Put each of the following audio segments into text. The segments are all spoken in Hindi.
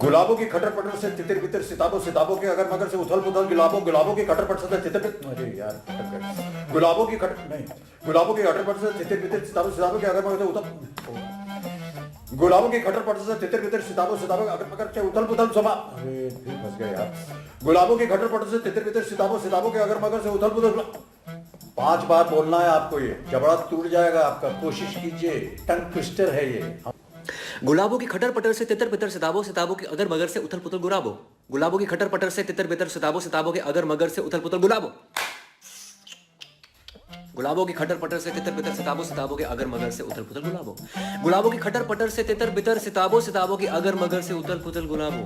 गुलाबों की खटर पटर से तितर बितर सिताबों सिताबों के अगर मगर से उथल पुथल गुलाबों की खटर पटर से तितर अरे यार गुलाबों की खटर नहीं गुलाबों की खटर पटर से तितर बितर सिताबों सिताबों के अगर मगर से उथल गुलाबों की खटर पटर से तितर बितर सिताबों सिताबों के अगर मगर से उथल पुथल सभा अरे फिर फंस गए यार गुलाबों की खटर पटर से तितर बितर सिताबों सिताबों के अगर मगर से उथल पुथल 5 बार बोलना है आपको, ये जबड़ा टूट जाएगा आपका, कोशिश कीजिए, टंग ट्विस्टर है ये। गुलाबों की खटर पटर से तितर बितर सिताबों सिताबों के अगर मगर से उथल पुथल गुलाबो। गुलाबों की खटर पटर से तितर बितर सिताबों सिताबों के अगर मगर से उथल पुथल गुलाबो। गुलाबों की खटर पटर से तितर बितर सिताबों सिताबों के अगर मगर से उथल पुथल गुलाबो। गुलाबों की खटर पटर से तितर बितर सिताबों सिताबों के अगर मगर से उथल पुथल गुलाबो।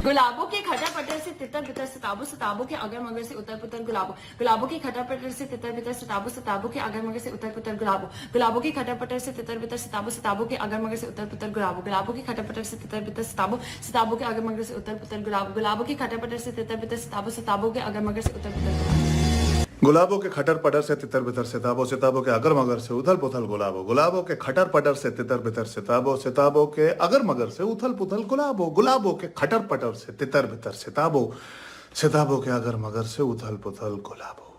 गुलाबों के खटर पटर से तितर बितर सिताबों सिताबों के अगर मगर से उतर पुतर गुलाबो। गुलाबों की खटर पटर से तितर बितर सिताबों सिताबों के अगर मगर से उतर पुतर गुलाबो। गुलाबों की खटर पटर से तितर बितर सिताबों सिताबों के अगर मगर से उतर पुतर गुलाबो। गुलाबों की खटर पटर से तितर बितर सिताबों सिताबों के अगर मगर से उतर पुतर गुलाबो। गुलाबों की खटर पटर से तितर बितर सिताबों सिताबों के अगर मगर से उतर पुतर गुलाबों के खटर पटर से तितर बितर सिताबों सिताबों के अगर मगर से उथल पुथल गुलाबो। गुलाबों के खटर पटर से तितर बितर सिताबों सिताबों के अगर मगर से उथल पुथल गुलाबो। गुलाबों के खटर पटर से तितर बितर सिताबों सिताबों के अगर मगर से उथल पुथल गुलाबो।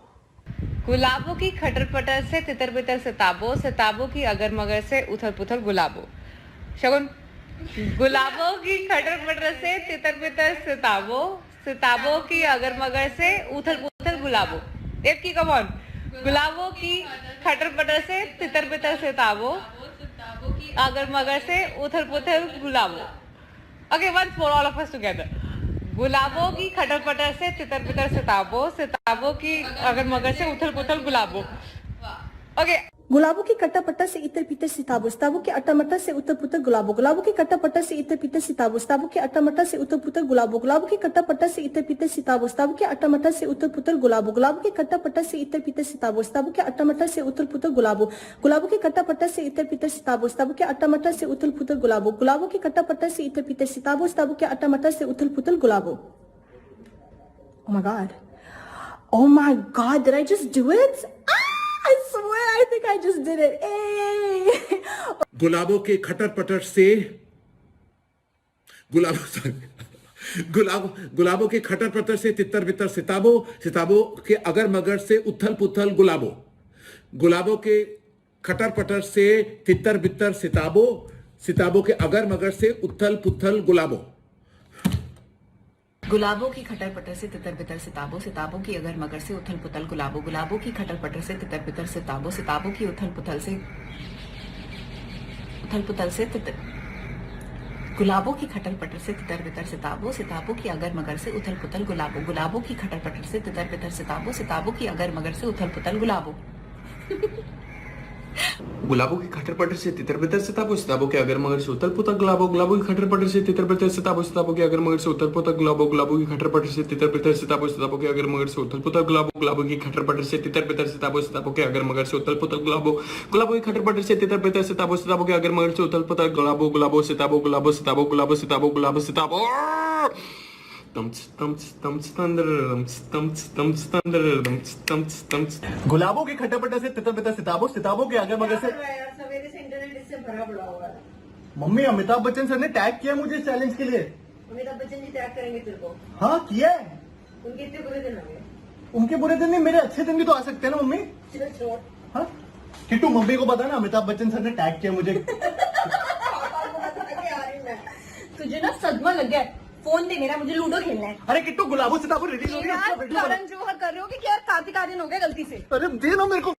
गुलाबों की खटर पटर से तितर बितर सिताबों सिताबों की अगर मगर से उथल पुथल गुलाबो। शगुन गुलाबों की खटर पटर से तितर बितर सिताबों सिताबों की अगर मगर से उथल पुथल गुलाबो। एक की कमॉन गुलाबों की खटर पटर से तितर बितर सिताबों अगर मगर से उथल पुथल Gulabo. Okay one for all of us together. गुलाबों की खटर पटर से तितर बितर सिताबों सिताबों की अगर मगर से उथल पुथल गुलाबो। ओके गुलाबों की कट्टा पट्टा से इतर पीतर सिताबो सिताबों के अट्टा मट्टा से उतर पुतर गुलाबो। गुलाबों की कट्टा पट्टा से इतर पीतर सिताबो सिताबों के अट्टा मट्टा से उतर पुतर गुलाबो। गुलाबों की कट्टा पट्टा से इतर पीतर सिताबो सिताबों के अट्टा मट्टा से उतर पुतर गुलाबो। गुलाबों की कट्टा पट्टा से इतर पीतर सिताबो सिताबों के अट्टा मट्टा से उतर पुतर गुलाबो। गुलाबों की कट्टा पट्टा से इतर पीतर सिताबो सिताबों के अट्टा मट्टा से उथल पुतर गुलाबो। गुलाबों की कट्टा पट्टा से इतर पीतर सिताबो सिताबों के अट्टा मट्टा से उथल पुतर गुलाबो। Oh my God. Oh my God, did I just do it? I swear, I think I just did it. Hey. गुलाबों के खटर पटर से गुलाबों के खटर पटर से तितर बितर सिताबों सिताबों के अगर मगर से उथल पुथल गुलाबो। गुलाबों के खटर पटर से तितर बितर सिताबों सिताबों के अगर मगर से उथल पुथल गुलाबो। गुलाबों की खटर पटर से तितर बितर सिताबों सिताबों की अगर मगर से उथल पुथल गुलाबो। गुलाबों की खटर पटर से तितर बितर सिताबों सिताबों की उथल पुथल से गुलाबों की खटर पटर से तितर बितर सिताबों सिताबों की अगर मगर से उथल पुथल गुलाबो। गुलाबों की खटर पटर से तितर बितर सिताबों सिताबों की अगर मगर से उथल पुथल गुलाबो। गुलाबों की खटर पटर से तितर बितर सिताबों सिताबों के अगर मगर से उथल पुथल गुलाबो। गुलाबों की खटर पटर से तितर बितर सिताबों सिताबों के अगर मगर से उथल पुथल गुलाबो। गुलाबों की खटर पटर से तितर बितर सिताबों सिताबों के अगर मगर से उथल पुथल गुलाबो। गुलाबों की खटर पटर से तितर बितर सिताबों सिताबों के अगर मगर से उथल पुथल गुलाबो। गुलाबों की खटर पटर से तितर बितर सिताबों सिताबों के अगर मगर से उथल पुथल गुलाबो। गुलाबो सिताबो गुलाबो सिताबो गुलाबो सिताबो गुलाबो सिताबो। गुलाबों की खटर पटर से तितर बितर सिताबों सिताबों के अगर मगर से सवेरे से इंटरनेट इससे भरा पड़ा हुआ है। मम्मी अमिताभ बच्चन सर ने टैग किया मुझे इस चैलेंज के लिए। अमिताभ बच्चन जी त्याग करेंगे तेरे को। हाँ किया है। उनके इतने बुरे दिन होंगे। उनके बुरे दिन नहीं, मेरे अच्छे दिन भी तो आ सकते हैं ना मम्मी। चलो छोड़। हाँ किट्टू मम्मी को पता ना अमिताभ बच्चन सर ने टैग किया मुझे। तुझे ना सदमा लग गया। फोन दे मेरा, मुझे लूडो खेलना है। अरे किट्टू गुलाबों सिताबों रिलीज हो रही है। करण जौहर कर रहे हो कि क्या? कार्तिक आर्यन हो गया गलती से। अरे दे ना मेरे को।